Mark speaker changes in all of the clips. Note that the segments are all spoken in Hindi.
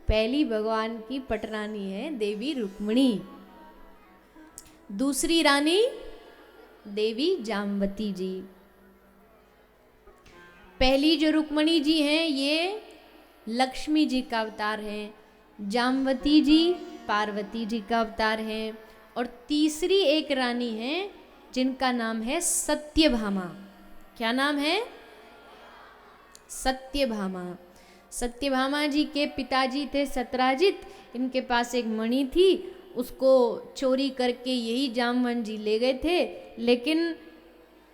Speaker 1: पहली भगवान की पटरानी है देवी रुक्मिणी, दूसरी रानी देवी जामवती जी। पहली जो रुक्मिणी जी हैं ये लक्ष्मी जी का अवतार है, जामवती जी पार्वती जी का अवतार है, और तीसरी एक रानी है जिनका नाम है सत्यभामा। क्या नाम है? सत्यभामा। सत्यभामा जी के पिताजी थे सत्राजित, इनके पास एक मणि थी, उसको चोरी करके यही जामवन जी ले गए थे। लेकिन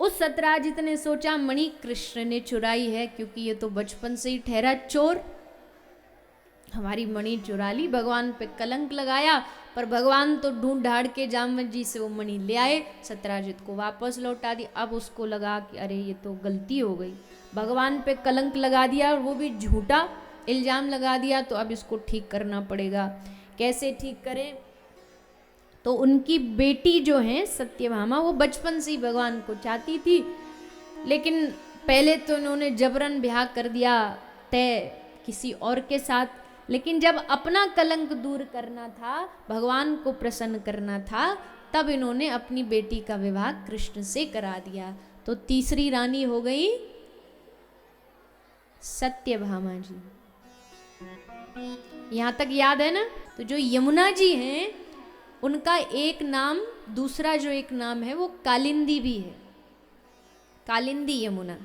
Speaker 1: उस सत्राजित ने सोचा मणि कृष्ण ने चुराई है, क्योंकि ये तो बचपन से ही ठहरा चोर, हमारी मणि चुरा ली, भगवान पे कलंक लगाया। पर भगवान तो ढूंढ ढाड़ के जामवत जी से वो मणि ले आए, सत्राजित को वापस लौटा दी। अब उसको लगा कि अरे ये तो गलती हो गई, भगवान पे कलंक लगा दिया और वो भी झूठा इल्जाम लगा दिया, तो अब इसको ठीक करना पड़ेगा। कैसे ठीक करें? तो उनकी बेटी जो है सत्यभामा, वो बचपन से ही भगवान को चाहती थी, लेकिन पहले तो उन्होंने जबरन ब्याह कर दिया तय किसी और के साथ। लेकिन जब अपना कलंक दूर करना था, भगवान को प्रसन्न करना था, तब इन्होंने अपनी बेटी का विवाह कृष्ण से करा दिया। तो तीसरी रानी हो गई सत्यभामा जी। यहां तक याद है ना? तो जो यमुना जी हैं उनका एक नाम, दूसरा जो एक नाम है वो कालिंदी भी है, कालिंदी यमुना।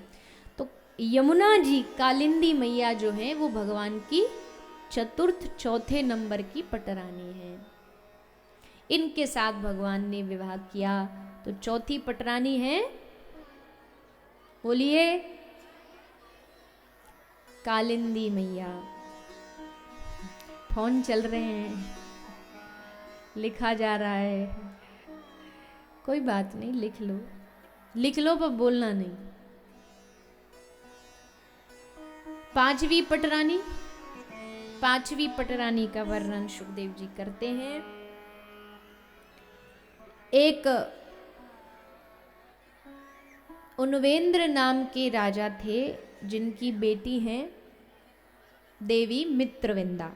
Speaker 1: तो यमुना जी कालिंदी मैया जो है वो भगवान की चतुर्थ चौथे नंबर की पटरानी है। इनके साथ भगवान ने विवाह किया। तो चौथी पटरानी है, बोलिए, कालिंदी मैया। फोन चल रहे हैं, लिखा जा रहा है, कोई बात नहीं, लिख लो, लिख लो पर बोलना नहीं। पांचवी पटरानी, पांचवी पटरानी का वर्णन सुखदेव जी करते हैं। एक उन्वेंद्र नाम के राजा थे, जिनकी बेटी हैं देवी मित्रविंदा।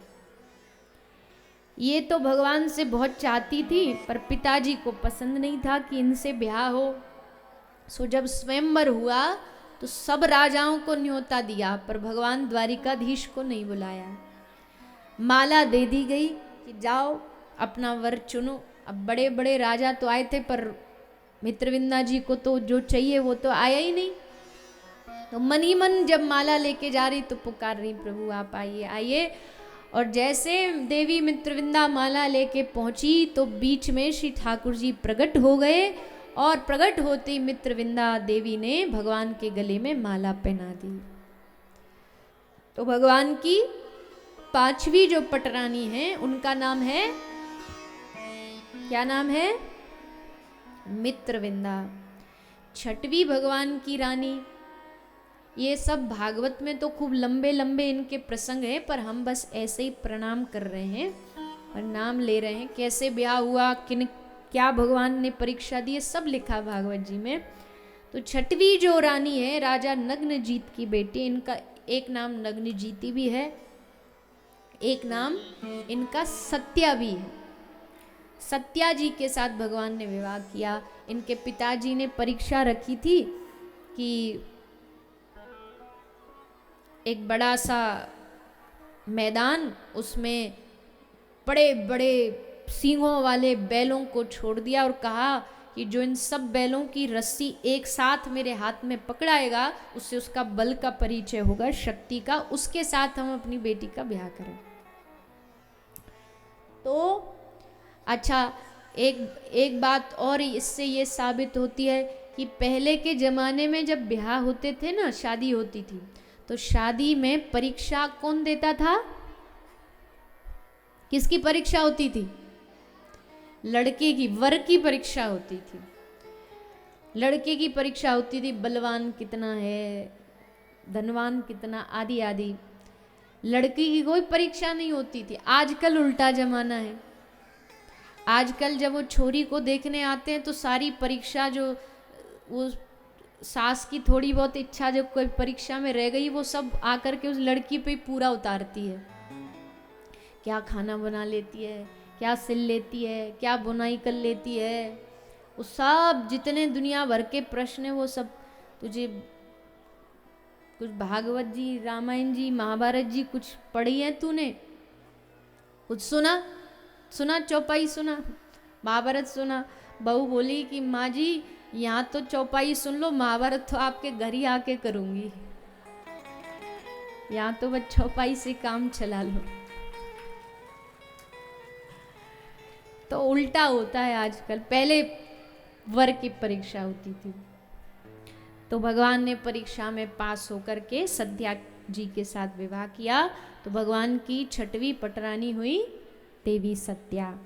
Speaker 1: ये तो भगवान से बहुत चाहती थी, पर पिताजी को पसंद नहीं था कि इनसे ब्याह हो। सो जब स्वयंवर हुआ तो सब राजाओं को न्योता दिया, पर भगवान द्वारिकाधीश को नहीं बुलाया। माला दे दी गई कि जाओ अपना वर चुनो। अब बड़े बड़े राजा तो आए थे, पर मित्रविंदा जी को तो जो चाहिए वो तो आया ही नहीं। तो मन ही मन जब माला लेके जा रही तो पुकार रही, प्रभु आप आइए आइए। और जैसे देवी मित्रविंदा माला लेके पहुंची तो बीच में श्री ठाकुर जी प्रकट हो गए, और प्रकट होते मित्रविंदा देवी ने भगवान के गले में माला पहना दी। तो भगवान की पांचवी जो पटरानी है उनका नाम है, क्या नाम है? मित्रविंदा। छठवीं भगवान की रानी, ये सब भागवत में तो खूब लंबे लंबे इनके प्रसंग हैं, पर हम बस ऐसे ही प्रणाम कर रहे हैं और नाम ले रहे हैं। कैसे ब्याह हुआ, किन क्या भगवान ने परीक्षा दी, सब लिखा भागवत जी में। तो छठवीं जो रानी है राजा नग्नजीत की बेटी, इनका एक नाम नग्नजीती भी है, एक नाम इनका सत्या भी है। सत्या जी के साथ भगवान ने विवाह किया। इनके पिताजी ने परीक्षा रखी थी कि एक बड़ा सा मैदान, उसमें बड़े बड़े सींगों वाले बैलों को छोड़ दिया और कहा कि जो इन सब बैलों की रस्सी एक साथ मेरे हाथ में पकड़ाएगा उससे उसका बल का परिचय होगा, शक्ति का, उसके साथ हम अपनी बेटी का ब्याह करें। तो अच्छा, एक बात और इससे ये साबित होती है कि पहले के जमाने में जब ब्याह होते थे ना, शादी होती थी, तो शादी में परीक्षा कौन देता था? किसकी परीक्षा होती थी? लड़के की, वर की परीक्षा होती थी। लड़के की परीक्षा होती थी, बलवान कितना है, धनवान कितना, आदि आदि। लड़की की कोई परीक्षा नहीं होती थी। आजकल उल्टा जमाना है। आजकल जब वो छोरी को देखने आते हैं तो सारी परीक्षा, जो वो सास की थोड़ी बहुत इच्छा जब कोई परीक्षा में रह गई, वो सब आकर के उस लड़की पे पूरा उतारती है क्या खाना बना लेती है, क्या सिल लेती है, क्या बुनाई कर लेती है, वो सब जितने दुनिया भर के प्रश्न है वो सब तुझे, कुछ भागवत जी, रामायण जी, महाभारत जी कुछ पढ़ी है तूने, कुछ सुना चौपाई सुना, महाभारत सुना। बहू बोली कि माँ जी यहाँ तो चौपाई सुन लो, महाभारत तो आपके घर ही आके करूंगी, यहाँ तो बस चौपाई से काम चला लो। तो उल्टा होता है आजकल। पहले वर की परीक्षा होती थी, तो भगवान ने परीक्षा में पास होकर के सत्या जी के साथ विवाह किया, तो भगवान की 6वीं पटरानी हुई देवी सत्या।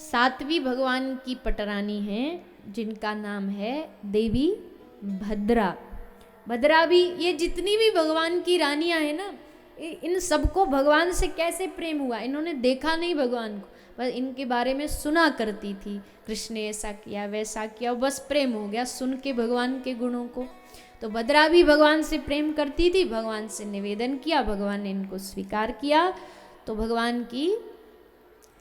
Speaker 1: 7वीं भगवान की पटरानी है जिनका नाम है देवी भद्रा। भद्रा भी, ये जितनी भी भगवान की रानियां हैं ना, इन सबको भगवान से कैसे प्रेम हुआ, इन्होंने देखा नहीं भगवान को, बस इनके बारे में सुना करती थी, कृष्ण ने ऐसा किया वैसा किया, और बस प्रेम हो गया सुन के भगवान के गुणों को। तो भद्रा भी भगवान से प्रेम करती थी, भगवान से निवेदन किया, भगवान ने इनको स्वीकार किया। तो भगवान की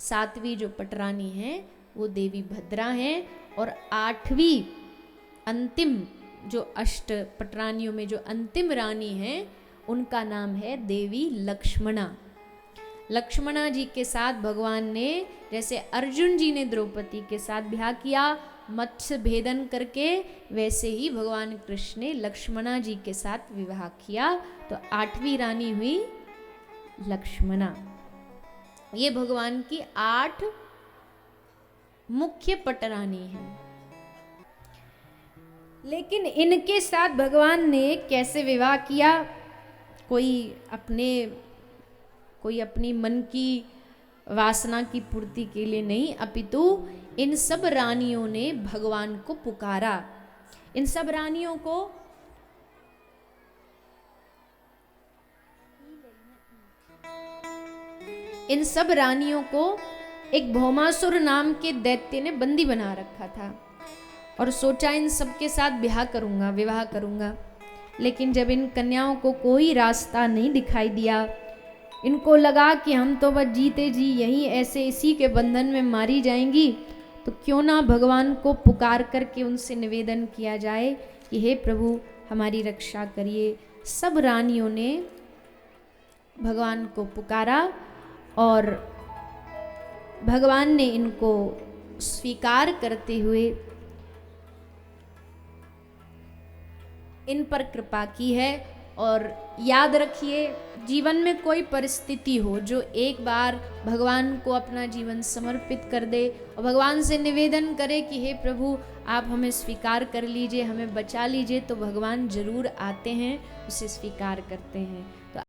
Speaker 1: 7वीं जो पटरानी है वो देवी भद्रा हैं, और 8वीं अंतिम जो अष्ट पटरानियों में जो अंतिम रानी है उनका नाम है देवी लक्ष्मणा। लक्ष्मणा जी के साथ भगवान ने, जैसे अर्जुन जी ने द्रौपदी के साथ ब्याह किया मत्स्य भेदन करके, वैसे ही भगवान कृष्ण ने लक्ष्मणा जी के साथ विवाह किया। तो 8वीं रानी हुई लक्ष्मणा। ये भगवान की 8 मुख्य पटरानी हैं। लेकिन इनके साथ भगवान ने कैसे विवाह किया, कोई अपनी मन की वासना की पूर्ति के लिए नहीं, अपितु इन सब रानियों ने भगवान को पुकारा। इन सब रानियों को एक भौमासुर नाम के दैत्य ने बंदी बना रखा था, और सोचा इन सबके साथ विवाह करूंगा। लेकिन जब इन कन्याओं को कोई रास्ता नहीं दिखाई दिया, इनको लगा कि हम तो बस जीते जी यहीं ऐसे इसी के बंधन में मारी जाएंगी, तो क्यों ना भगवान को पुकार करके उनसे निवेदन किया जाए कि हे प्रभु हमारी रक्षा करिए। सब रानियों ने भगवान को पुकारा और भगवान ने इनको स्वीकार करते हुए इन पर कृपा की है। और याद रखिए, जीवन में कोई परिस्थिति हो, जो एक बार भगवान को अपना जीवन समर्पित कर दे और भगवान से निवेदन करे कि हे प्रभु आप हमें स्वीकार कर लीजिए, हमें बचा लीजिए, तो भगवान जरूर आते हैं, उसे स्वीकार करते हैं। तो